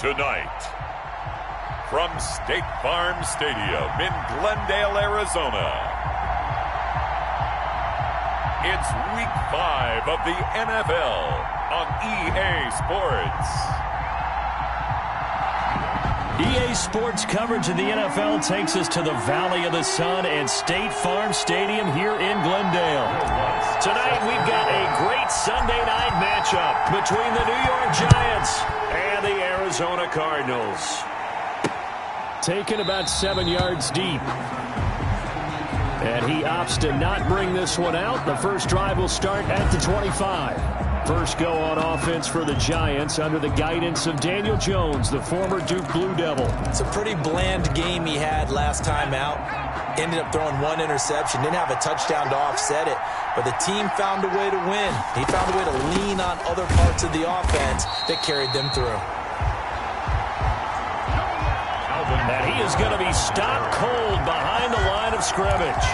Tonight, from State Farm Stadium in Glendale, Arizona, it's Week 5 of the NFL on EA Sports. EA Sports coverage of the NFL takes us to the Valley of the Sun and State Farm Stadium here in Glendale. Tonight we've got a great Sunday night matchup between the New York Giants and the Arizona Cardinals. Taken about 7 yards deep. And he opts to not bring this one out. The first drive will start at the 25. First go on offense for the Giants under the guidance of Daniel Jones, the former Duke Blue Devil. It's a pretty bland game he had last time out. Ended up throwing one interception. Didn't have a touchdown to offset it. But the team found a way to win. He found a way to lean on other parts of the offense that carried them through. And he is going to be stopped cold behind the line of scrimmage.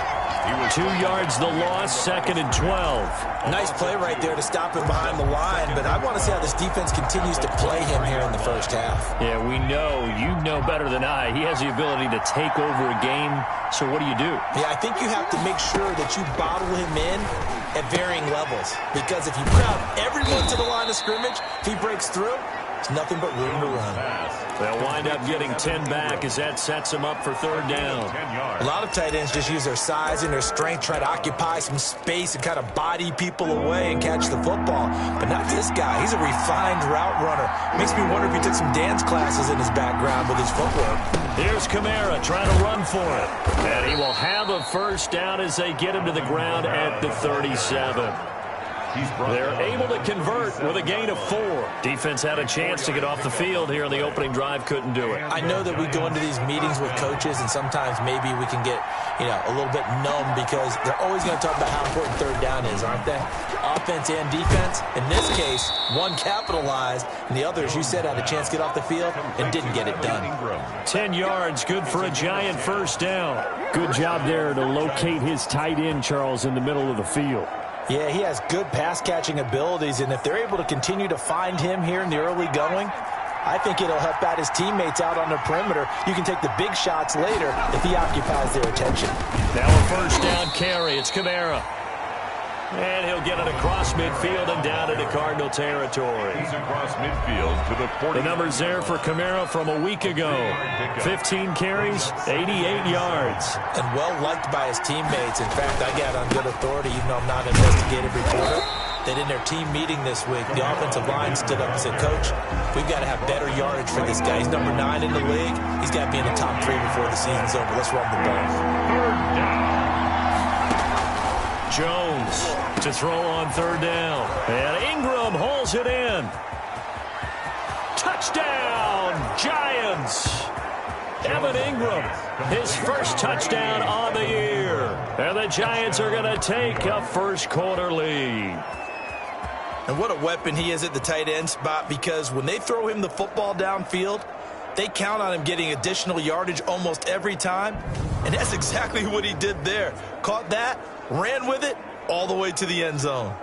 2 yards the loss, 2nd and 12. Nice play right there to stop him behind the line, but I want to see how this defense continues to play him here in the first half. Yeah, we know, you know better than I, he has the ability to take over a game, so what do you do? Yeah, I think you have to make sure that you bottle him in at varying levels, because if you crowd everyone to the line of scrimmage, if he breaks through, it's nothing but room to run. They'll wind up getting 10 back as that sets them up for third down. A lot of tight ends just use their size and their strength, try to occupy some space and kind of body people away and catch the football. But not this guy. He's a refined route runner. Makes me wonder if he took some dance classes in his background with his footwork. Here's Kamara trying to run for it. And he will have a first down as they get him to the ground at the 37. They're able to convert with a gain of 4. Defense had a chance to get off the field here in the opening drive, couldn't do it. I know that we go into these meetings with coaches, and sometimes maybe we can get, a little bit numb because they're always going to talk about how important third down is, aren't they? Offense and defense. In this case, one capitalized, and the other, as you said, had a chance to get off the field and didn't get it done. 10 yards, good for a Giant first down. Good job there to locate his tight end, Charles, in the middle of the field. Yeah, he has good pass-catching abilities, and if they're able to continue to find him here in the early going, I think it'll help out his teammates out on the perimeter. You can take the big shots later if he occupies their attention. Now a first down carry. It's Kamara. And he'll get it across midfield and down into Cardinal territory. He's across midfield to the 40. The numbers there for Kamara from a week ago. 15 carries, 88 yards. And well-liked by his teammates. In fact, I got on good authority, even though I'm not an investigative reporter, that in their team meeting this week, the offensive line stood up and said, Coach, we've got to have better yardage for this guy. He's number 9 in the league. He's got to be in the top 3 before the season's over. Let's run the ball. Third down. Jones to throw on third down. And Ingram hauls it in. Touchdown, Giants. Evan Ingram, his first touchdown on the year. And the Giants are going to take a first quarter lead. And what a weapon he is at the tight end spot, because when they throw him the football downfield, they count on him getting additional yardage almost every time. And that's exactly what he did there. Caught that, ran with it all the way to the end zone.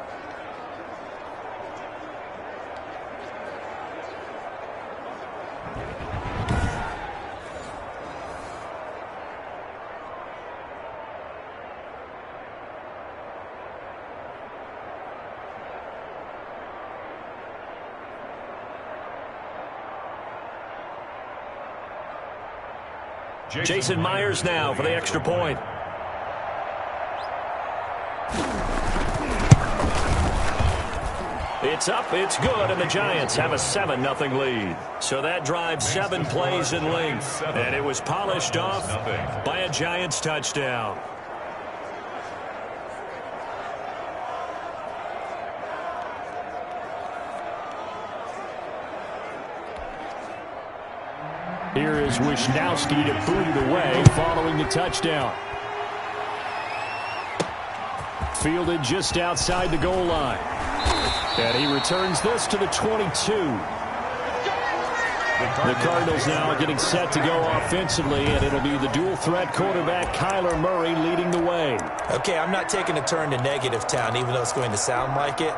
Jason Myers now for the extra point. It's up, it's good, and the Giants have a 7-0 lead. So that drives 7 plays in length, and it was polished off by a Giants touchdown. Here is Wisnowski to boot it away following the touchdown. Fielded just outside the goal line. And he returns this to the 22. The Cardinals now are getting set to go offensively, and it'll be the dual-threat quarterback Kyler Murray leading the way. Okay, I'm not taking a turn to negative town, even though it's going to sound like it.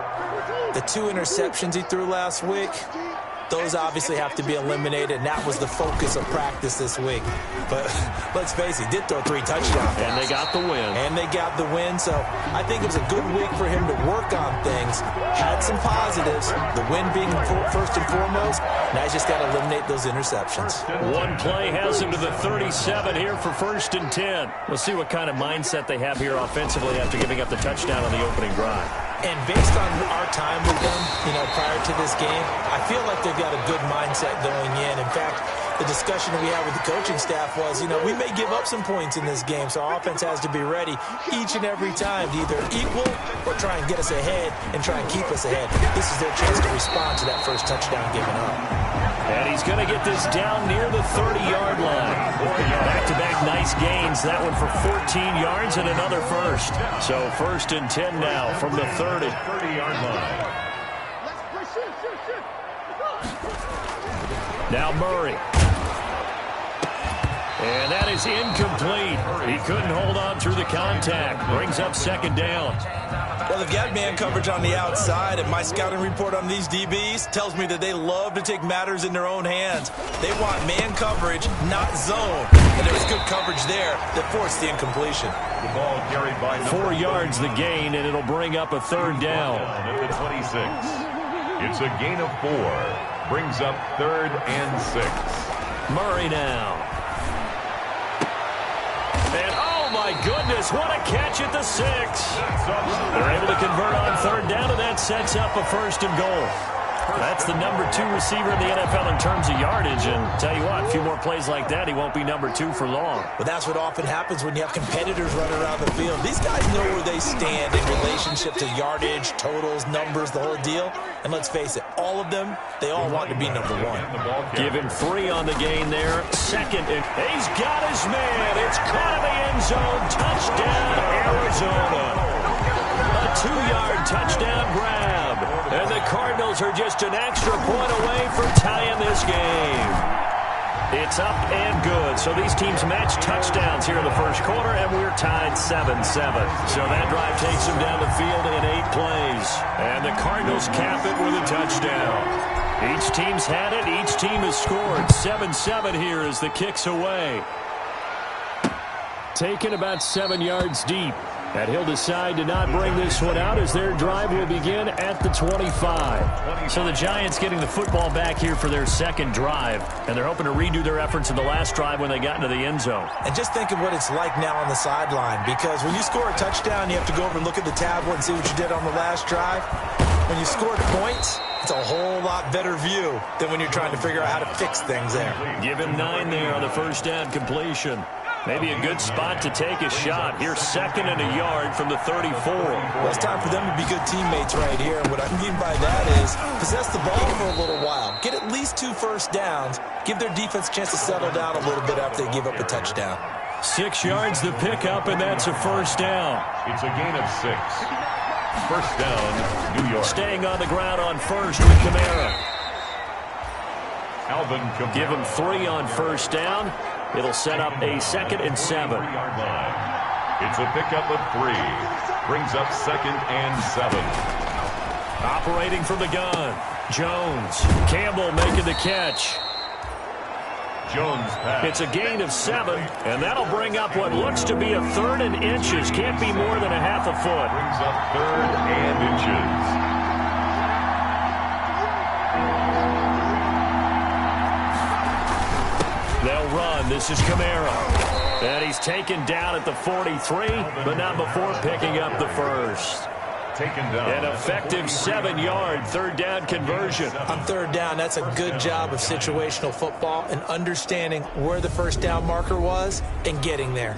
The 2 interceptions he threw last week, those obviously have to be eliminated, and that was the focus of practice this week. But let's face it, he did throw 3 touchdowns. And they got the win. And they got the win, so I think it was a good week for him to work on things. Had some positives, the win being first and foremost. Now he's just got to eliminate those interceptions. One play has him to the 37 here for 1st and 10. We'll see what kind of mindset they have here offensively after giving up the touchdown on the opening drive. And based on our time with them, prior to this game, I feel like they've got a good mindset going in. In fact, the discussion that we had with the coaching staff was, we may give up some points in this game, so our offense has to be ready each and every time to either equal or try and get us ahead and try and keep us ahead. This is their chance to respond to that first touchdown given up. And he's going to get this down near the 30-yard line. Back-to-back nice gains. That one for 14 yards and another first. So 1st and 10 now from the 30-yard line. Now Murray. And that is incomplete. He couldn't hold on through the contact. Brings up 2nd down. Well, they've got man coverage on the outside, and my scouting report on these DBs tells me that they love to take matters in their own hands. They want man coverage, not zone. And there was good coverage there that forced the incompletion. The ball carried by 4 yards the gain, and it'll bring up a 3rd down. At the 26. It's a gain of 4. Brings up 3rd and 6. Murray now. And oh my goodness, what a catch at the 6. They're able to convert on 3rd down, and that sets up a 1st and goal. That's the number 2 receiver in the NFL in terms of yardage, and tell you what, a few more plays like that, he won't be number 2 for long. But that's what often happens when you have competitors running around the field. These guys know where they stand in relationship to yardage, totals, numbers, the whole deal. And let's face it, all of them, they all want to be number 1. Give him 3 on the gain there. 2nd, and he's got his man. It's caught in the end zone. Touchdown, Arizona. A 2-yard touchdown grab. And the Cardinals are just an extra point away from tying this game. It's up and good. So these teams match touchdowns here in the first quarter, and we're tied 7-7. So that drive takes them down the field in 8 plays. And the Cardinals cap it with a touchdown. Each team's had it. Each team has scored. 7-7 here as the kick's away. Taken about 7 yards deep. And he'll decide to not bring this one out as their drive will begin at the 25. So the Giants getting the football back here for their 2nd drive. And they're hoping to redo their efforts in the last drive when they got into the end zone. And just think of what it's like now on the sideline. Because when you score a touchdown, you have to go over and look at the tablet and see what you did on the last drive. When you scored points, it's a whole lot better view than when you're trying to figure out how to fix things there. Give him 9 there on the 1st down completion. Maybe a good spot to take a shot. Here's 2nd and a yard from the 34. Well, it's time for them to be good teammates right here. And what I mean by that is possess the ball for a little while. Get at least 2 first downs. Give their defense a chance to settle down a little bit after they give up a touchdown. 6 yards the pickup, and that's a 1st down. It's a gain of 6. 1st down, New York. Staying on the ground on 1st with Kamara. Alvin Kamara. Give him 3 on 1st down. It'll set up a 2nd and 7. It's a pickup of 3. Brings up 2nd and 7. Operating from the gun. Jones. Campbell making the catch. Jones pass. It's a gain of 7, and that'll bring up what looks to be a 3rd and inches. Can't be more than a half a foot. Brings up 3rd and inches. They'll run. This is Kamara. And he's taken down at the 43, but not before picking up the 1st. Taken down. An effective 7-yard 3rd down conversion. On 3rd down, that's a good job of situational football and understanding where the 1st down marker was and getting there.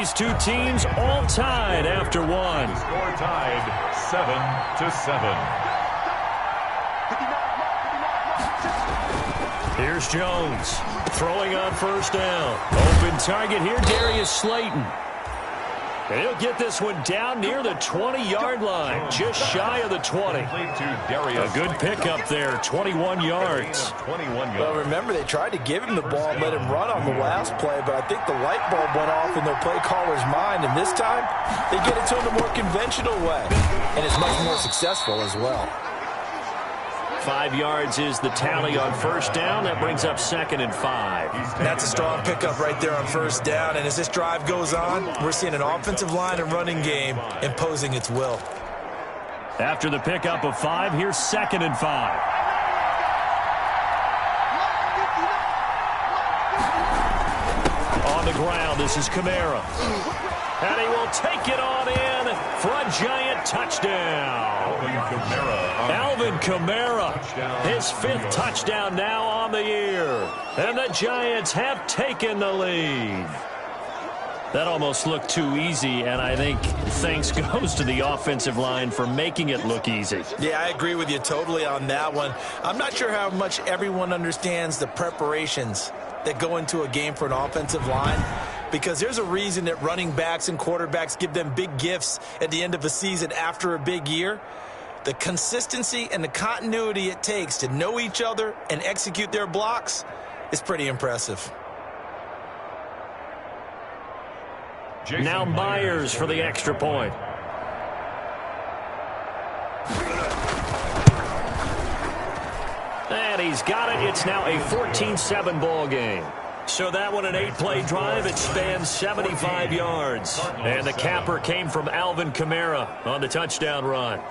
These two teams all tied after one. The score tied 7-7. Here's Jones throwing on first down. Open target here, Darius Slayton. And he'll get this one down near the 20-yard line, just shy of the 20. A good pickup there, 21 yards. Well, remember, they tried to give him the ball and let him run on the last play, but I think the light bulb went off in their play caller's mind, and this time they get it to him the more conventional way, and it's much more successful as well. 5 yards is the tally on first down. That brings up 2nd and 5. That's a strong pickup right there on first down. And as this drive goes on, we're seeing an offensive line and running game imposing its will. After the pickup of 5, here's 2nd and 5. On the ground, this is Kamara. And he will take it on in for a giant touchdown. Alvin Kamara, his 5th touchdown now on the year. And the Giants have taken the lead. That almost looked too easy, and I think thanks goes to the offensive line for making it look easy. Yeah, I agree with you totally on that one. I'm not sure how much everyone understands the preparations that go into a game for an offensive line, because there's a reason that running backs and quarterbacks give them big gifts at the end of a season after a big year. The consistency and the continuity it takes to know each other and execute their blocks is pretty impressive. Now Myers for the extra point. And he's got it. It's now a 14-7 ball game. So that one, an 8-play drive. It spans 75 yards. And the capper came from Alvin Kamara on the touchdown run.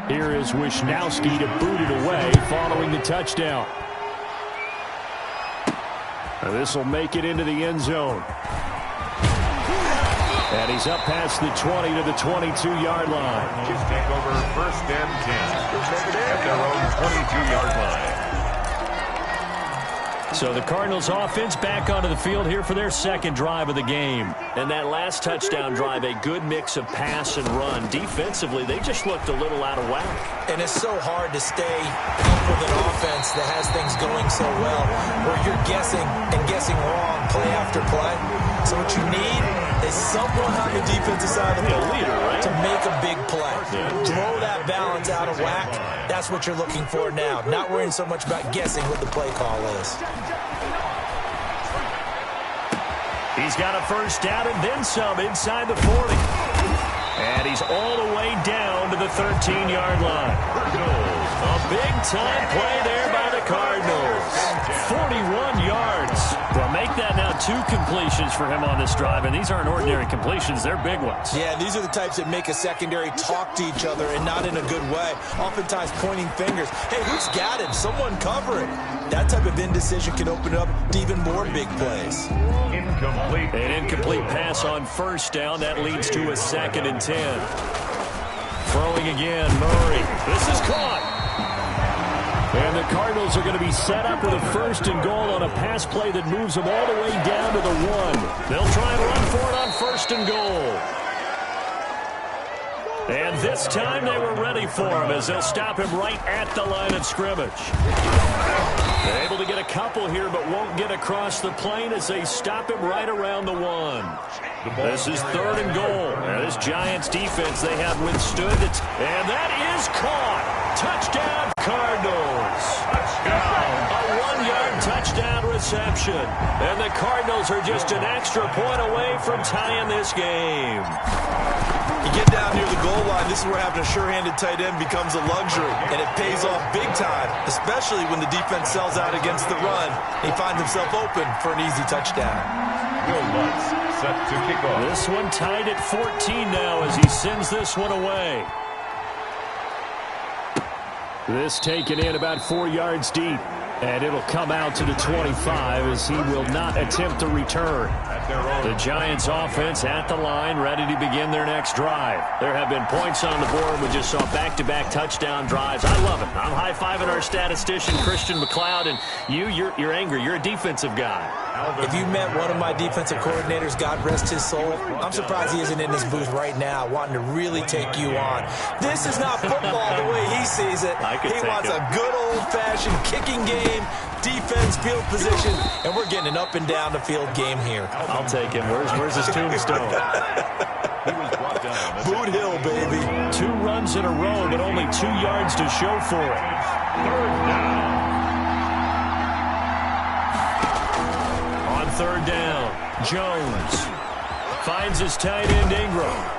Here is Wisnowski to boot it away following the touchdown. This will make it into the end zone. And he's up past the 20 to the 22-yard line. Just take over 1st and 10 at their own 22-yard line. So the Cardinals offense back onto the field here for their 2nd drive of the game. And that last touchdown drive, a good mix of pass and run. Defensively, they just looked a little out of whack. And it's so hard to stay up with an offense that has things going so well, where you're guessing and guessing wrong play after play. So what you need is someone on the defensive side of the ball to make a big play. Throw that balance out of whack. That's what you're looking for now. Not worrying so much about guessing what the play call is. He's got a first down and then some inside the 40. And he's all the way down to the 13-yard line. A big-time play there by the Cardinals. 41 yards. Well, make that now 2 completions for him on this drive, and these aren't ordinary completions. They're big ones. Yeah, these are the types that make a secondary talk to each other and not in a good way. Oftentimes pointing fingers. Hey, who's got him? Someone cover it. That type of indecision can open up to even more big plays. Incomplete. An incomplete pass on first down. That leads to a 2nd and 10. Throwing again, Murray. This is caught. And the Cardinals are going to be set up with a 1st and goal on a pass play that moves them all the way down to the 1. They'll try and run for it on 1st and goal. And this time they were ready for him as they'll stop him right at the line of scrimmage. They're able to get a couple here, but won't get across the plane as they stop him right around the 1. This is 3rd and goal. Now this Giants defense, they have withstood it. And that is caught. Touchdown, Cardinals. Touchdown. A 1-yard touchdown reception. And the Cardinals are just an extra point away from tying this game. You get down near the goal line, this is where having a sure-handed tight end becomes a luxury, and it pays off big time, especially when the defense sells out against the run. He finds himself open for an easy touchdown. Will Lutz set to kick off. This one tied at 14 now as he sends this one away. This taken in about 4 yards deep. And it'll come out to the 25 as he will not attempt to return. The Giants offense at the line, ready to begin their next drive. There have been points on the board. We just saw back-to-back touchdown drives. I love it. I'm high-fiving our statistician, Christian McLeod, and you're angry. You're a defensive guy. If you met one of my defensive coordinators, God rest his soul, I'm surprised he isn't in his booth right now wanting to really take you on. This is not football the way he sees it. He wants a good old-fashioned kicking game, defense, field position, and we're getting an up-and-down-the-field game here. I'll take him. Where's his tombstone? Boot Hill, baby. 2 runs in a row, but only 2 yards to show for it. Third down. On third down, Jones finds his tight end Ingram.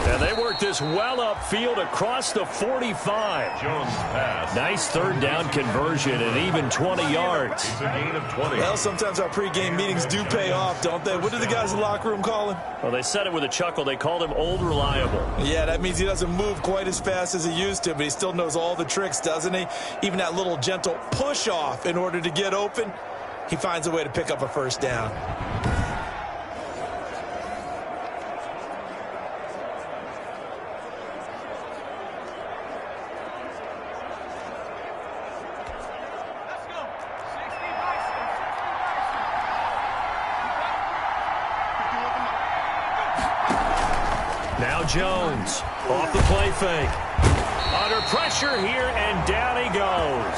And they work this well upfield across the 45. Jones pass. Nice third down conversion and even 20 yards. It's a gain of 20. Well, sometimes our pregame meetings do pay off, don't they? What do the guys in the locker room call him? Well, they said it with a chuckle. They called him Old Reliable. Yeah, that means he doesn't move quite as fast as he used to, but he still knows all the tricks, doesn't he? Even that little gentle push-off in order to get open, he finds a way to pick up a first down. Now Jones off the play fake. Under pressure here, and down he goes.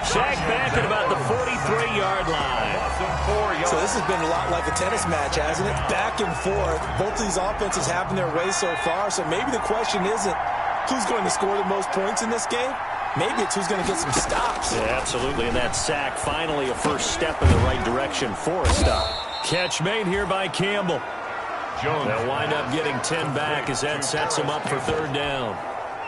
Sacked back at about the 43-yard line. So this has been a lot like a tennis match, hasn't it? Back and forth. Both of these offenses having their way so far, so maybe the question isn't who's going to score the most points in this game. Maybe it's who's going to get some stops. Yeah, absolutely, and that sack finally a first step in the right direction for a stop. Catch made here by Campbell. Jones. They'll wind up getting 10 back as that sets them up for third down.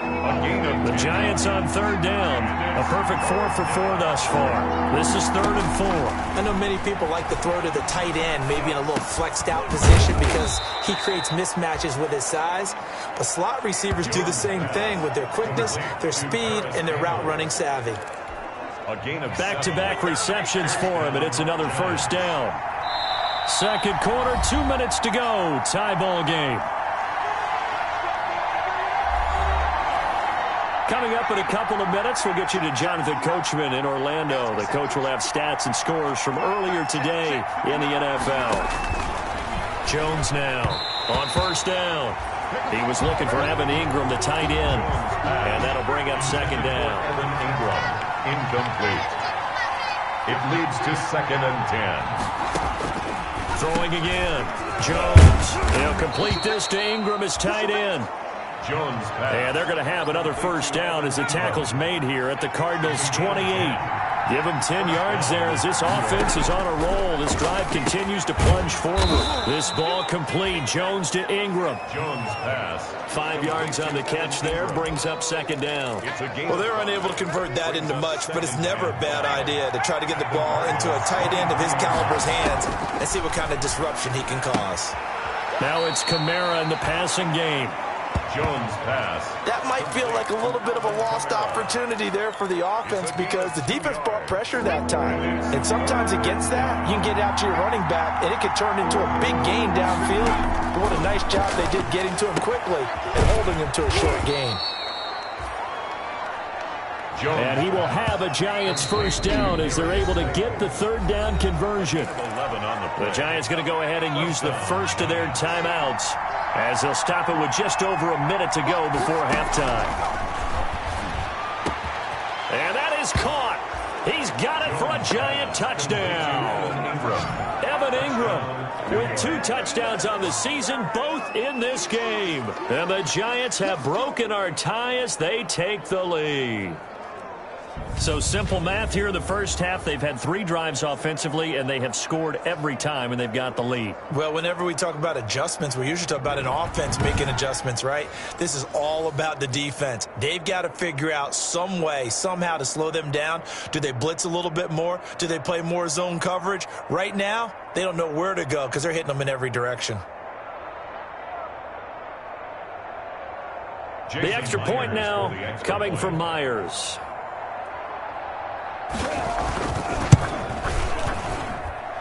A gain of The Giants on third down. A perfect 4 for 4 thus far. This is 3rd and 4. I know many people like to throw to the tight end, maybe in a little flexed out position because he creates mismatches with his size. But slot receivers do the same thing with their quickness, their speed, and their route running savvy. A gain of Back-to-back receptions for him, and it's another first down. Second quarter, 2 minutes to go. Tie ball game. Coming up in a couple of minutes, we'll get you to Jonathan Coachman in Orlando. The coach will have stats and scores from earlier today in the NFL. Jones now on first down. He was looking for Evan Ingram, the tight end, and that'll bring up second down. Evan Ingram, incomplete. It leads to 2nd and 10. Throwing again. Jones. He'll complete this to Ingram, his tight end. Jones pass. And they're going to have another first down as the tackle's made here at the Cardinals' 28. Give them 10 yards there as this offense is on a roll. This drive continues to plunge forward. This ball complete. Jones to Ingram. Jones pass. 5 yards on the catch there. Brings up second down. It's a gain. Well, they're unable to convert that into much, but it's never a bad idea to try to get the ball into a tight end of his caliber's hands and see what kind of disruption he can cause. Now it's Kamara in the passing game. Jones pass. That might feel like a little bit of a lost opportunity there for the offense because the defense brought pressure that time. And sometimes against that, you can get out to your running back, and it could turn into a big gain downfield. But what a nice job they did getting to him quickly and holding him to a short gain. Jones. And he will have a Giants first down as they're able to get the third down conversion. 11 on the play. The Giants going to go ahead and use the first of their timeouts as they'll stop it with just over a minute to go before halftime. And that is caught. He's got it for a Giant touchdown. Evan Ingram with 2 touchdowns on the season, both in this game. And the Giants have broken our tie as they take the lead. So simple math here in the first half. They've had 3 drives offensively, and they have scored every time, and they've got the lead. Well, whenever we talk about adjustments, we usually talk about an offense making adjustments, right? This is all about the defense. They've got to figure out some way, somehow to slow them down. Do they blitz a little bit more? Do they play more zone coverage? Right now, they don't know where to go because they're hitting them in every direction. The extra point now coming from Myers.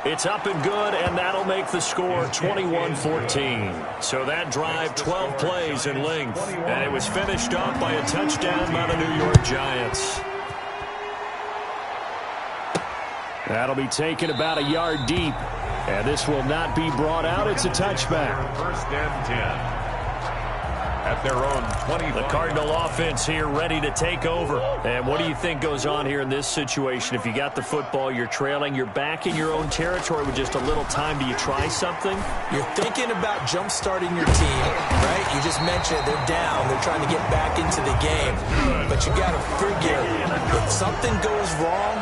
It's up and good, and that'll make the score 21-14. So that drive, 12 plays in length, and it was finished off by a touchdown by the New York Giants. That'll be taken about a yard deep, and this will not be brought out. It's a touchback. First and 10. At their own 20. The Cardinal offense here ready to take over. And what do you think goes on here in this situation? If you got the football, you're trailing, you're back in your own territory with just a little time. Do you try something? You're thinking about jump-starting your team, right? You just mentioned they're down. They're trying to get back into the game. But you got to figure, if something goes wrong,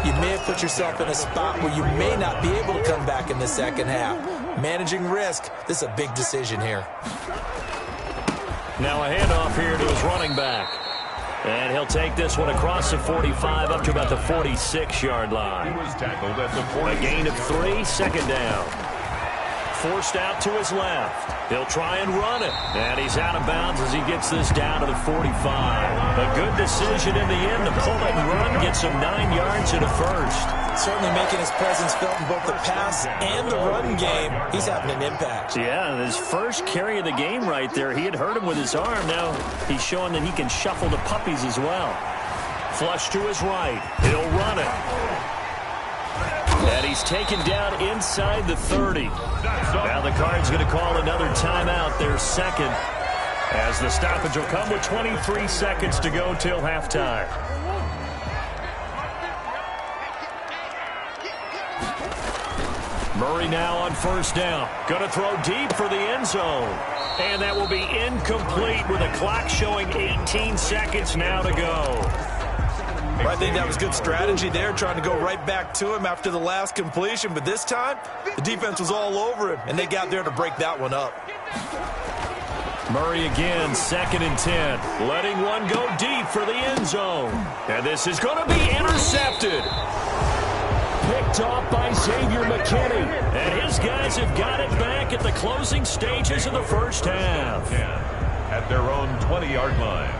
you may have put yourself in a spot where you may not be able to come back in the second half. Managing risk, this is a big decision here. Now a handoff here to his running back. And he'll take this one across the 45 up to about the 46-yard line. He was tackled at the 40. A gain of 3, second down. Forced out to his left. He'll try and run it. And he's out of bounds as he gets this down to the 45. A good decision in the end to pull it and run, get some 9 yards and a first. Certainly making his presence felt in both the pass and the run game. He's having an impact. Yeah, his first carry of the game right there. He had hurt him with his arm. Now he's showing that he can shuffle the puppies as well. Flush to his right. He'll run it. And he's taken down inside the 30. Now the Cards going to call another timeout, their second, as the stoppage will come with 23 seconds to go till halftime. Murray now on first down. Going to throw deep for the end zone. And that will be incomplete with a clock showing 18 seconds now to go. I think that was good strategy there, trying to go right back to him after the last completion. But this time, the defense was all over him, and they got there to break that one up. Murray again, 2nd and 10. Letting one go deep for the end zone. And this is going to be intercepted. Picked off by Xavier McKinney. And his guys have got it back at the closing stages of the first half. At their own 20-yard line.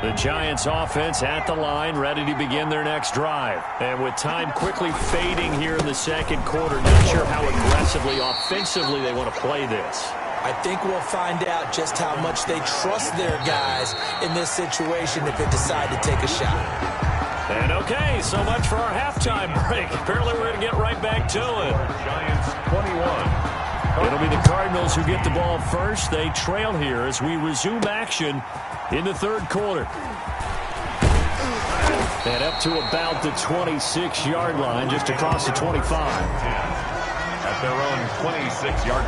The Giants offense at the line, ready to begin their next drive. And with time quickly fading here in the second quarter, not sure how aggressively, offensively they want to play this. I think we'll find out just how much they trust their guys in this situation if they decide to take a shot. And okay, so much for our halftime break. Apparently we're going to get right back to it. Giants 21. It'll be the Cardinals who get the ball first. They trail here as we resume action in the third quarter. And up to about the 26-yard line, just across the 25. At their own 26-yard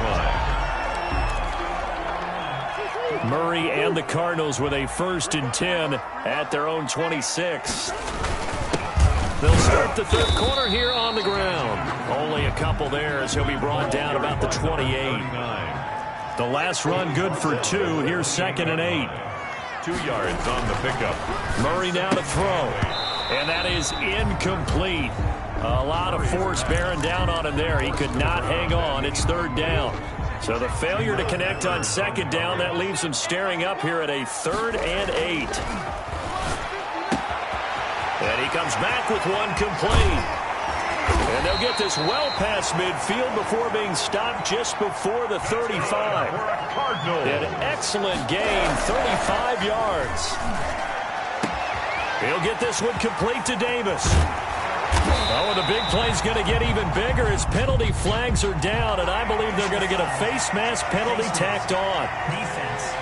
line. Murray and the Cardinals with a 1st and 10 at their own 26. They'll start the third quarter here on the ground. Only a couple there as he'll be brought down about the 28. The last run good for 2. Here's 2nd and 8. 2 yards on the pickup. Murray now to throw. And that is incomplete. A lot of force bearing down on him there. He could not hang on. It's 3rd down. So the failure to connect on 2nd down, that leaves him staring up here at a 3rd and 8. And he comes back with one complete. And they'll get this well past midfield before being stopped just before the 35. An excellent gain, 35 yards. He'll get this one complete to Davis. Oh, and the big play's going to get even bigger as penalty flags are down, and I believe they're going to get a face mask penalty tacked on. Defense.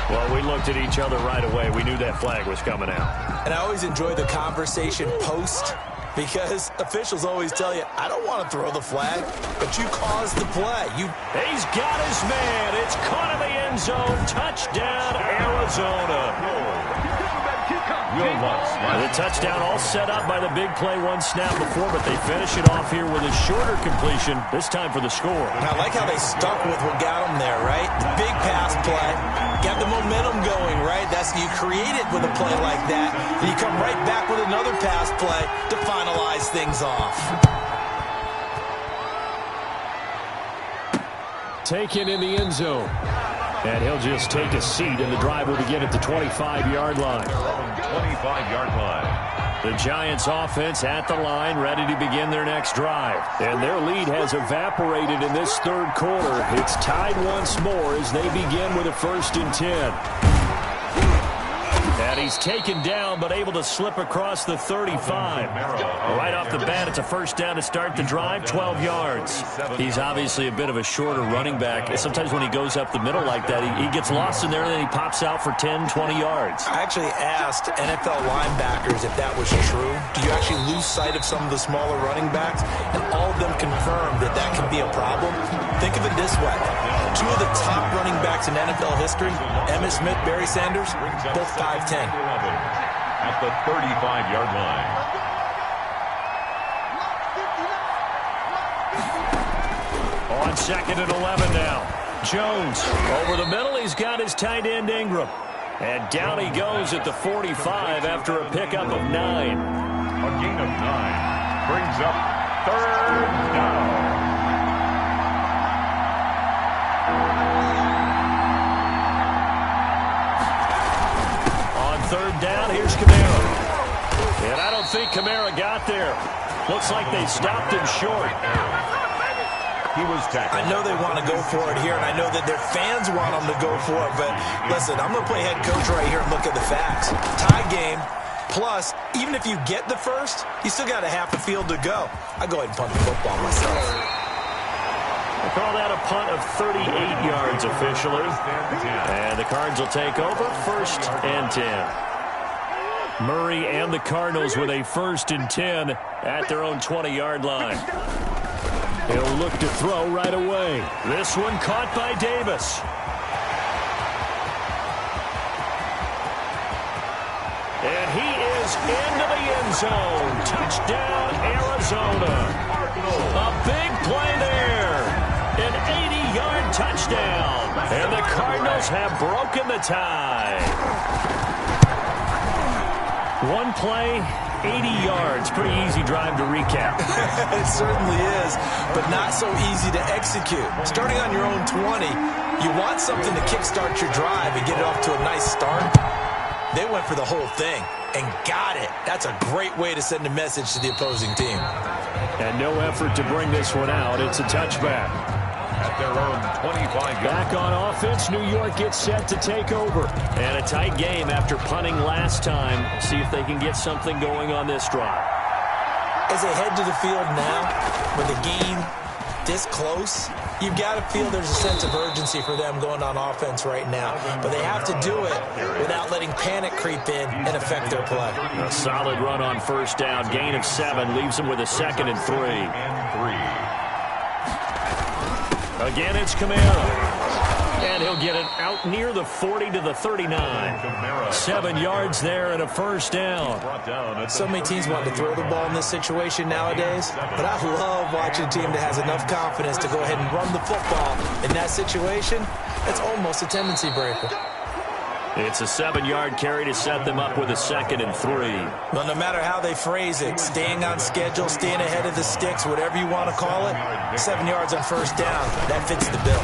Well, we looked at each other right away. We knew that flag was coming out. And I always enjoy the conversation post because officials always tell you, I don't want to throw the flag, but you caused the play. He's got his man. It's caught in the end zone. Touchdown, Arizona. The touchdown all set up by the big play one snap before, but they finish it off here with a shorter completion, this time for the score. And I like how they stuck with what got them there, right? The big pass play, got the momentum going, right? You create it with a play like that, and you come right back with another pass play to finalize things off. taken in the end zone. And he'll just take a seat, and the drive will begin at the 25-yard line. 25-yard line. The Giants offense at the line, ready to begin their next drive. And their lead has evaporated in this third quarter. It's tied once more as they begin with a 1st and 10. And he's taken down, but able to slip across the 35. Right off the bat, it's a 1st down to start the drive, 12 yards. He's obviously a bit of a shorter running back. Sometimes when he goes up the middle like that, he gets lost in there, and then he pops out for 10, 20 yards. I actually asked NFL linebackers if that was true. Do you actually lose sight of some of the smaller running backs? And all of them confirmed that that can be a problem. Think of it this way. 2 of the top running backs in NFL history, Emmitt Smith, Barry Sanders, both 5'10". At the 35-yard line. On 2nd and 11 now. Jones over the middle. He's got his tight end Ingram. And down he goes at the 45 after a pickup of 9. A gain of 9 brings up 3rd down. On 3rd down, here's Kamara. And I don't think Kamara got there. Looks like they stopped him short. He was tackled. I know they want to go for it here, and I know that their fans want them to go for it, but listen, I'm going to play head coach right here and look at the facts. Tie game, plus, even if you get the first, you still got a half a field to go. I go ahead and punt the football myself. I call that a punt of 38 yards officially. And the Cards will take over 1st and 10. Murray and the Cardinals with a 1st and 10 at their own 20-yard line. He'll look to throw right away. This one caught by Davis. And he is into the end zone. Touchdown, Arizona. A big play there. An 80-yard touchdown. And the Cardinals have broken the tie. One play, 80 yards. Pretty easy drive to recap. It certainly is, but not so easy to execute. Starting on your own 20, you want something to kickstart your drive and get it off to a nice start. They went for the whole thing and got it. That's a great way to send a message to the opposing team. And no effort to bring this one out. It's a touchback. At their own 25. Back on offense, New York gets set to take over. And a tight game after punting last time. See if they can get something going on this drive. As they head to the field now, with the game this close, you've got to feel there's a sense of urgency for them going on offense right now. But they have to do it without letting panic creep in and affect their play. A solid run on 1st down. Gain of 7 leaves them with a 2nd and 3. Again, it's Kamara. And he'll get it out near the 40 to the 39. 7 yards there and a 1st down. So many teams want to throw the ball in this situation nowadays, but I love watching a team that has enough confidence to go ahead and run the football. In that situation, it's almost a tendency breaker. It's a 7-yard carry to set them up with a 2nd and 3. Well, no matter how they phrase it, staying on schedule, staying ahead of the sticks, whatever you want to call it, 7 yards on 1st down, that fits the bill.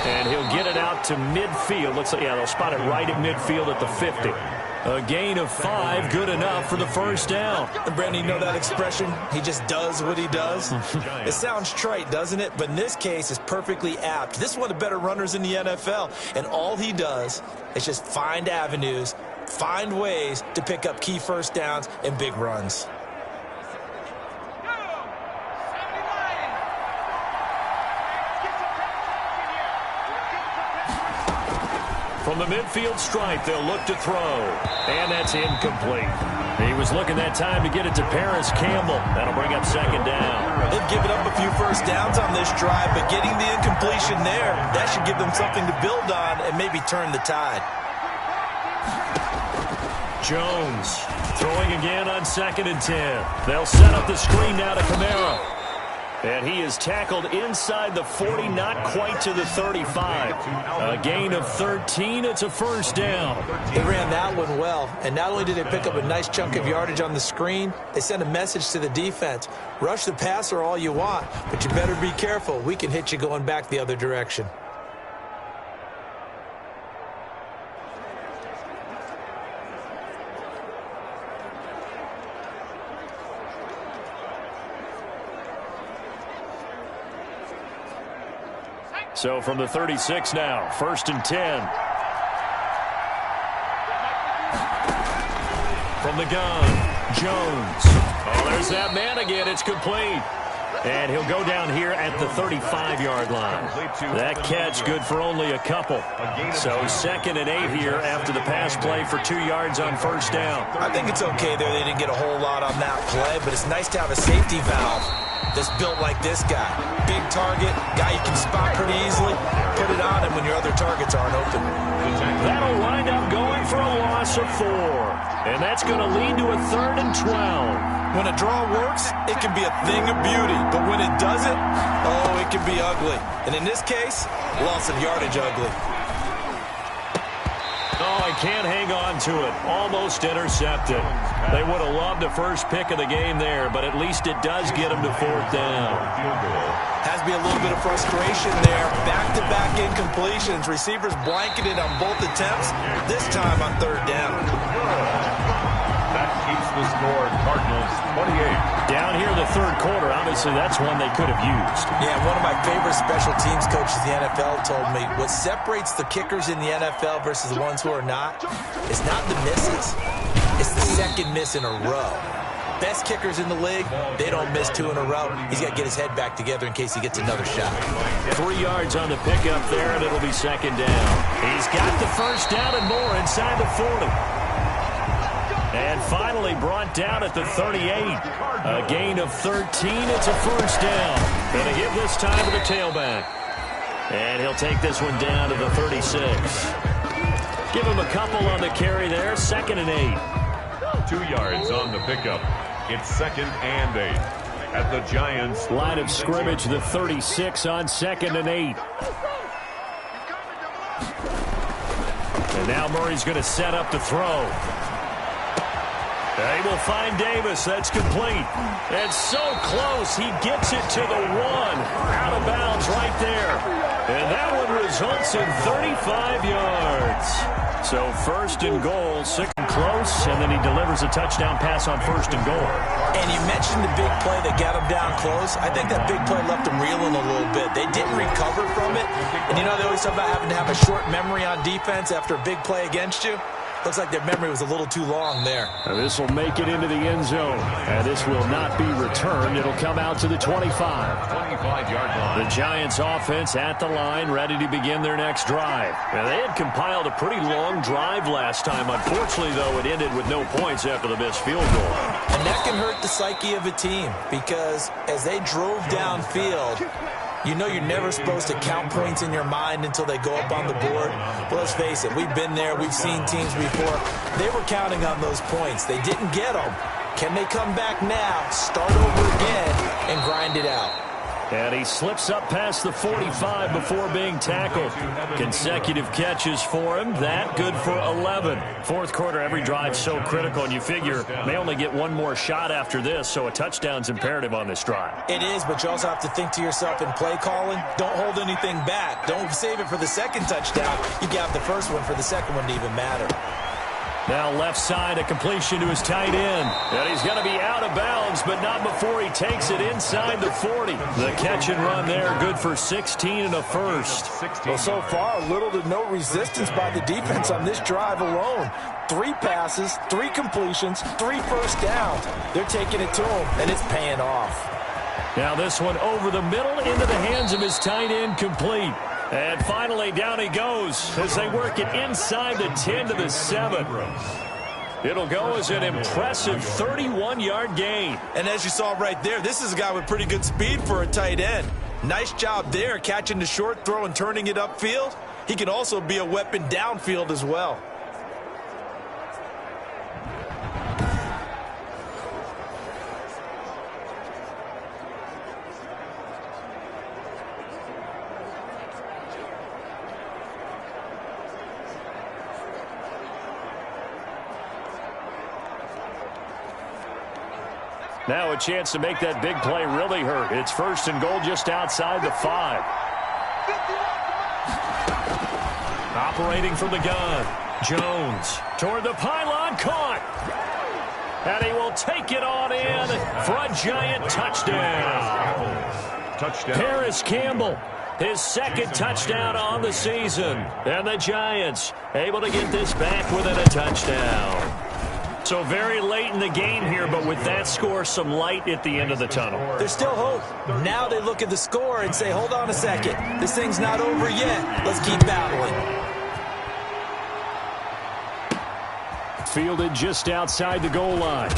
And he'll get it out to midfield. Looks like, yeah, they'll spot it right at midfield at the 50. A gain of 5, good enough for the 1st down. And Brandon, you know that expression? He just does what he does. It sounds trite, doesn't it? But in this case, it's perfectly apt. This is one of the better runners in the NFL. And all he does is just find avenues, find ways to pick up key 1st downs and big runs. From the midfield stripe, they'll look to throw. And that's incomplete. He was looking that time to get it to Paris Campbell. That'll bring up 2nd down. They've given up a few 1st downs on this drive, but getting the incompletion there, that should give them something to build on and maybe turn the tide. Jones throwing again on 2nd and 10. They'll set up the screen now to Kamara. And he is tackled inside the 40, not quite to the 35. A gain of 13. It's a first down. They ran that one well, and not only did they pick up a nice chunk of yardage on the screen, they sent a message to the defense. Rush the passer all you want, but you better be careful. We can hit you going back the other direction. So from the 36 now, 1st and 10. From the gun, Jones. Oh, there's that man again. It's complete. And he'll go down here at the 35-yard line. That catch good for only a couple. So 2nd and 8 here after the pass play for 2 yards on first down. I think it's okay there. They didn't get a whole lot on that play, but it's nice to have a safety valve that's built like this guy. Big target, guy you can spot pretty easily. Put it on him when your other targets aren't open. That'll wind up going for a loss of 4. And that's going to lead to a 3rd and 12. When a draw works, it can be a thing of beauty. But when it doesn't, oh, it can be ugly. And in this case, loss of yardage ugly. Oh, he can't hang on to it. Almost intercepted. They would have loved a first pick of the game there, but at least it does get them to 4th down. Has to be a little bit of frustration there. Back-to-back incompletions. Receivers blanketed on both attempts, this time on 3rd down. That keeps the score. Cardinals 28. Down here in the 3rd quarter, obviously that's one they could have used. Yeah, one of my favorite special teams coaches in the NFL told me what separates the kickers in the NFL versus the ones who are not is not the misses. It's the 2nd miss in a row. Best kickers in the league, they don't miss 2 in a row. He's got to get his head back together in case he gets another shot. 3 yards on the pickup there, and it'll be 2nd down. He's got the first down and more inside the 40. And finally brought down at the 38. A gain of 13. It's a first down. Going to give this time to the tailback. And he'll take this one down to the 36. Give him a couple on the carry there. 2nd and 8. 2 yards on the pickup. It's 2nd and 8. At the Giants. Line of scrimmage, the 36 on 2nd and 8. And now Murray's going to set up to throw. They will find Davis. That's complete. And so close. He gets it to the 1. Out of bounds right there. And that one results in 35 yards. So 1st and goal, 2nd close, and then he delivers a touchdown pass on 1st and goal. And you mentioned the big play that got him down close. I think that big play left him reeling a little bit. They didn't recover from it. And you know, they always talk about having to have a short memory on defense after a big play against you. Looks like their memory was a little too long there. This will make it into the end zone. And this will not be returned. It'll come out to the 25. 25-yard line. The Giants offense at the line, ready to begin their next drive. Now, they had compiled a pretty long drive last time. Unfortunately, though, it ended with no points after the missed field goal. And that can hurt the psyche of a team because as they drove downfield, you know you're never supposed to count points in your mind until they go up on the board. But let's face it, we've been there. We've seen teams before. They were counting on those points. They didn't get them. Can they come back now, start over again, and grind it out? And he slips up past the 45 before being tackled. Consecutive catches for him. That good for 11. 4th quarter, every drive so critical, and you figure may only get one more shot after this, so a touchdown's imperative on this drive. It is, but you also have to think to yourself in play calling, don't hold anything back. Don't save it for the 2nd touchdown. You got the first one for the 2nd one to even matter. Now left side, a completion to his tight end. And he's going to be out of bounds, but not before he takes it inside the 40. The catch and run there, good for 16 and a first. Well, so far, little to no resistance by the defense on this drive alone. 3 passes, 3 completions, 3 first downs. They're taking it to him, and it's paying off. Now this one over the middle into the hands of his tight end, complete. And finally, down he goes as they work it inside the 10 to the 7. It'll go as an impressive 31-yard gain. And as you saw right there, this is a guy with pretty good speed for a tight end. Nice job there, catching the short throw and turning it upfield. He can also be a weapon downfield as well. Now a chance to make that big play really hurt. It's first and goal just outside the 5. Operating from the gun. Jones toward the pylon, caught. And he will take it on in for a giant touchdown. Touchdown. Paris Campbell, his second touchdown on the season. And the Giants able to get this back within a touchdown. So very late in the game here, but with that score, some light at the end of the tunnel. There's still hope. Now they look at the score and say, hold on a second. This thing's not over yet. Let's keep battling. Fielded just outside the goal line.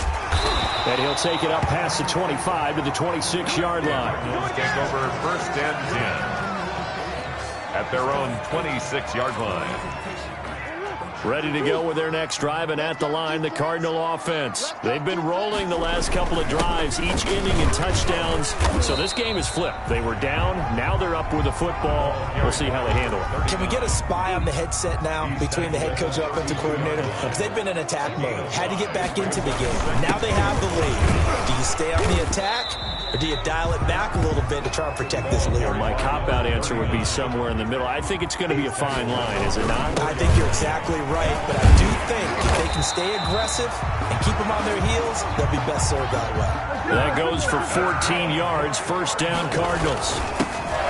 And he'll take it up past the 25 to the 26-yard line. He'll take over first and 10 at their own 26-yard line. Ready to go with their next drive, and at the line, the Cardinal offense. They've been rolling the last couple of drives, each ending in touchdowns. So this game is flipped. They were down. Now they're up with the football. We'll see how they handle it. Can we get a spy on the headset now between the head coach and offensive coordinator? Because they've been in attack mode. Had to get back into the game. Now they have the lead. Do you stay on the attack, or do you dial it back a little bit to try and protect this lead? My cop-out answer would be somewhere in the middle. I think it's going to be a fine line, is it not? I think you're exactly right, but I do think if they can stay aggressive and keep them on their heels, they'll be best served that way. That goes for 14 yards, first down Cardinals.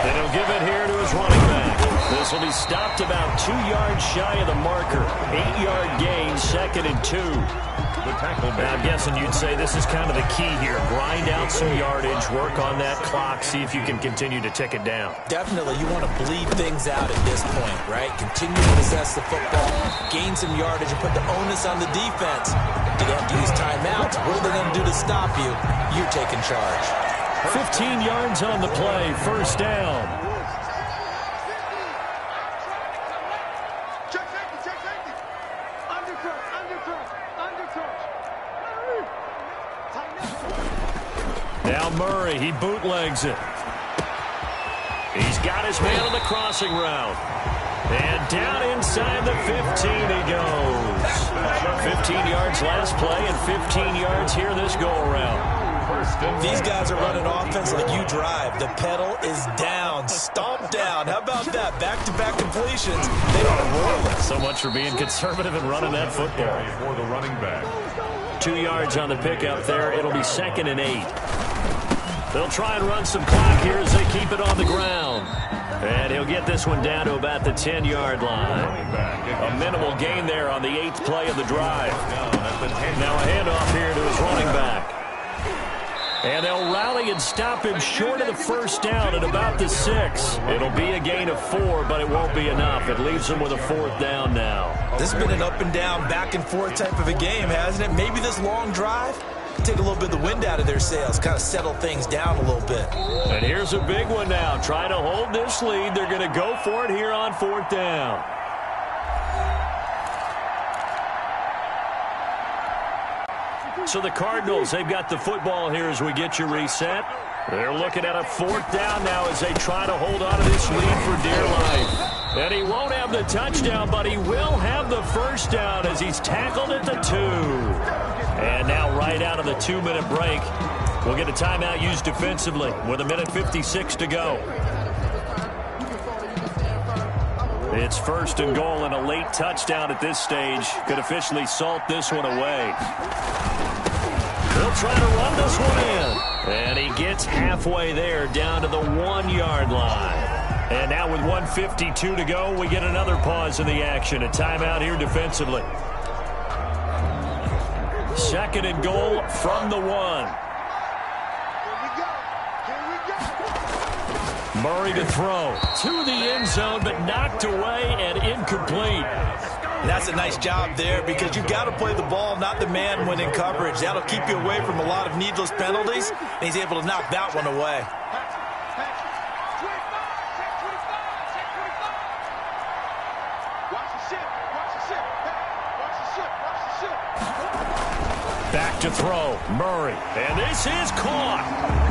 And he'll give it here to his running back. This will be stopped about 2 yards shy of the marker. 8-yard gain, second and 2. Now, I'm guessing you'd say this is kind of the key here. Grind out some yardage, work on that clock, see if you can continue to tick it down. Definitely, you want to bleed things out at this point, right? Continue to possess the football, gain some yardage, and put the onus on the defense. Do they have to use timeouts? What are they going to do to stop you? You're taking charge. 15 yards on the play, first down. Now Murray, he bootlegs it. He's got his man on the crossing route. And down inside the 15 he goes. 15 yards last play and 15 yards here this go-around. These guys are running offense like you drive. The pedal is down, stomped down. How about that? Back-to-back completions. They are rolling. So much for being conservative and running that football. For the running back. 2 yards on the pickup there. It'll be second and 8. They'll try and run some clock here as they keep it on the ground. And he'll get this one down to about the 10-yard line. A minimal gain there on the 8th play of the drive. Now a handoff here to his running back. And they'll rally and stop him short of the first down at about the 6. It'll be a gain of 4, but it won't be enough. It leaves them with a 4th down now. This has been an up and down, back and forth type of a game, hasn't it? Maybe this long drive take a little bit of the wind out of their sails, kind of settle things down a little bit. And here's a big one now. Trying to hold this lead. They're going to go for it here on 4th down. So the Cardinals, they've got the football here as we get you reset. They're looking at a 4th down now as they try to hold on to this lead for dear life. And he won't have the touchdown, but he will have the first down as he's tackled at the 2. And now right out of the 2-minute break, we'll get a timeout used defensively with 1:56 to go. It's first and goal, and a late touchdown at this stage could officially salt this one away. They'll try to run this one in. And he gets halfway there down to the 1-yard line. And now with 1:52 to go, we get another pause in the action. A timeout here defensively. Second and goal from the 1. Murray to throw to the end zone, but knocked away and incomplete. And that's a nice job there because you've got to play the ball, not the man when in coverage. That'll keep you away from a lot of needless penalties, and he's able to knock that one away. Back to throw, Murray, and this is caught,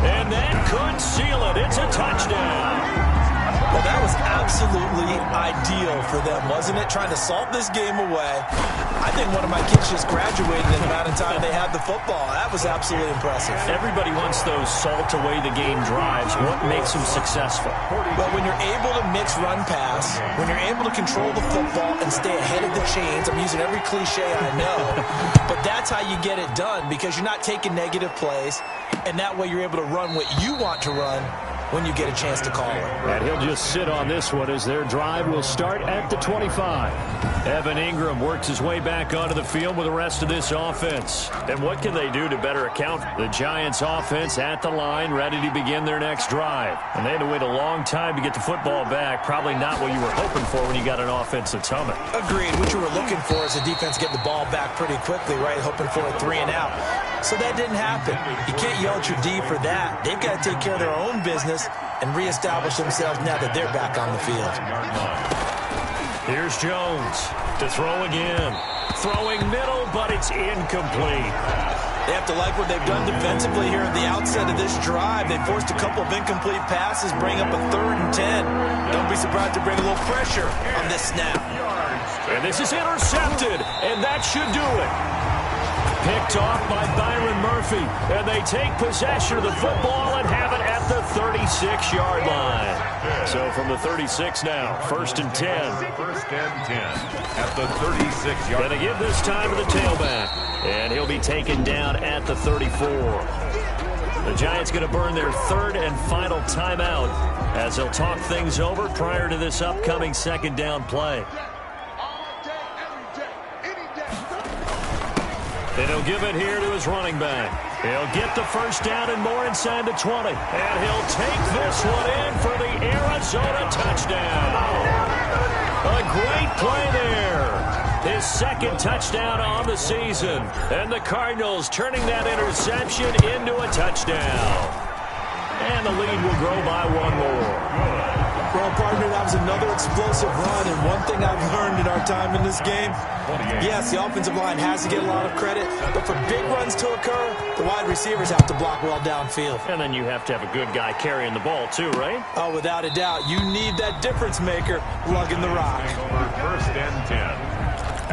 and that could seal it. It's a touchdown. Well, that was absolutely ideal for them, wasn't it? Trying to salt this game away. I think one of my kids just graduated in the amount of time they had the football. That was absolutely impressive. Everybody wants those salt-away-the-game drives. What makes them successful? Well, when you're able to mix run-pass, when you're able to control the football and stay ahead of the chains, I'm using every cliche I know, but that's how you get it done because you're not taking negative plays, and that way you're able to run what you want to run when you get a chance to call it. And he'll just sit on this one as their drive will start at the 25. Evan Ingram works his way back onto the field with the rest of this offense. And what can they do to better account for the Giants' offense at the line, ready to begin their next drive? And they had to wait a long time to get the football back. Probably not what you were hoping for when you got an offense that's humming. Agreed. What you were looking for is the defense getting the ball back pretty quickly, right? Hoping for a 3 and out. So that didn't happen. You can't yell at your D for that. They've got to take care of their own business and reestablish themselves now that they're back on the field. Here's Jones to throw again. Throwing middle, but it's incomplete. They have to like what they've done defensively here at the outset of this drive. They forced a couple of incomplete passes, bring up a 3rd and 10. Don't be surprised to bring a little pressure on this snap. And this is intercepted, and that should do it. Picked off by Byron Murphy, and they take possession of the football and have it at the 36-yard line. So from the 36 now, 1st and 10. 1st and 10 at the 36-yard line. Going to give this time to the tailback, and he'll be taken down at the 34. The Giants going to burn their 3rd and final timeout as they'll talk things over prior to this upcoming 2nd down play. And he'll give it here to his running back. He'll get the 1st down and more inside the 20. And he'll take this one in for the Arizona touchdown. A great play there. His 2nd touchdown on the season. And the Cardinals turning that interception into a touchdown. And the lead will grow by 1 more. Well, partner, that was another explosive run, and one thing I've learned in our time in this game, yes, the offensive line has to get a lot of credit, but for big runs to occur, the wide receivers have to block well downfield. And then you have to have a good guy carrying the ball too, right? Oh, without a doubt. You need that difference maker lugging the rock. 1st and 10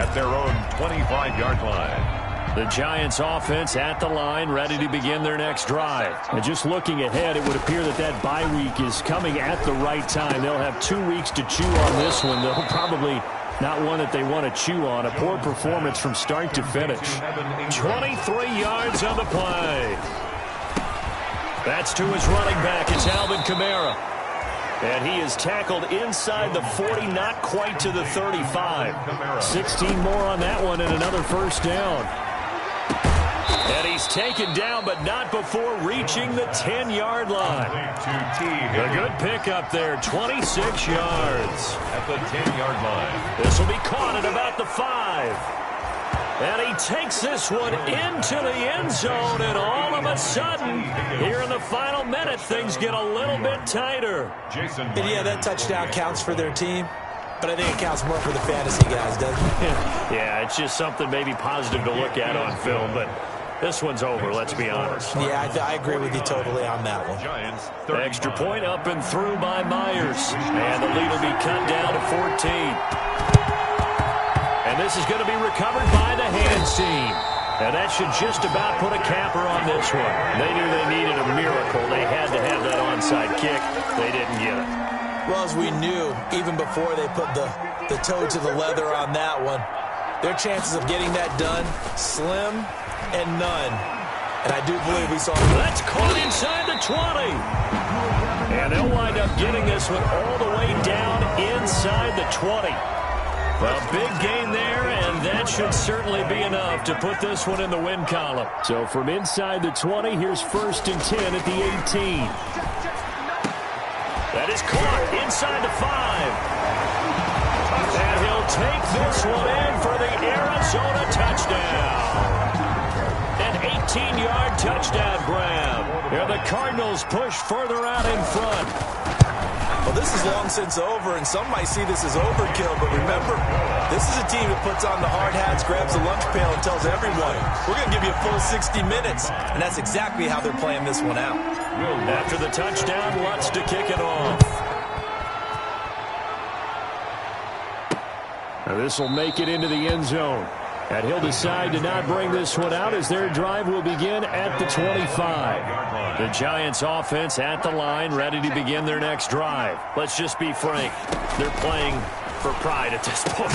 at their own 25-yard line. The Giants offense at the line, ready to begin their next drive. And just looking ahead, it would appear that that bye week is coming at the right time. They'll have 2 weeks to chew on this one. They'll probably not one that they want to chew on. A poor performance from start to finish. 23 yards on the play. That's to his running back. It's Alvin Kamara. And he is tackled inside the 40, not quite to the 35. 16 more on that one and another 1st down. And he's taken down, but not before reaching the 10-yard line. A good pickup there, 26 yards. At the 10-yard line. This will be caught at about the 5. And he takes this one into the end zone, and all of a sudden, here in the final minute, things get a little bit tighter. And yeah, that touchdown counts for their team, but I think it counts more for the fantasy guys, doesn't it? Yeah, it's just something maybe positive to look at on film, but this one's over, let's be honest. Yeah, I agree with you totally on that one. Extra point up and through by Myers, and the lead will be cut down to 14. And this is going to be recovered by the hands team. And that should just about put a capper on this one. They knew they needed a miracle. They had to have that onside kick. They didn't get it. Well, as we knew, even before they put the toe to the leather on that one, their chances of getting that done, slim and none. And I do believe we saw... That's caught inside the 20. And they'll wind up getting this one all the way down inside the 20. A big gain there, and that should certainly be enough to put this one in the win column. So from inside the 20, here's 1st and 10 at the 18. That is caught inside the 5. And he'll take this one in for the Arizona touchdown. An 18-yard touchdown grab. And the Cardinals push further out in front. Well, this is long since over, and some might see this as overkill, but remember, this is a team that puts on the hard hats, grabs the lunch pail, and tells everyone, we're going to give you a full 60 minutes, and that's exactly how they're playing this one out. After the touchdown, Lutz to kick it off. This will make it into the end zone. And he'll decide to not bring this one out as their drive will begin at the 25. The Giants offense at the line, ready to begin their next drive. Let's just be frank. They're playing for pride at this point.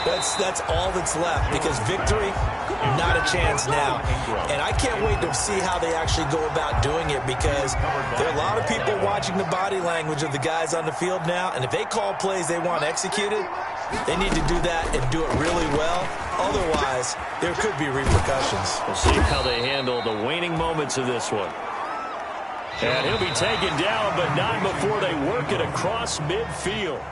That's all that's left, because victory, not a chance now. And I can't wait to see how they actually go about doing it, because there are a lot of people watching the body language of the guys on the field now, and if they call plays they want executed, they need to do that and do it really well. Otherwise, there could be repercussions. We'll see how they handle the waning moments of this one. And he'll be taken down, but not before they work it across midfield.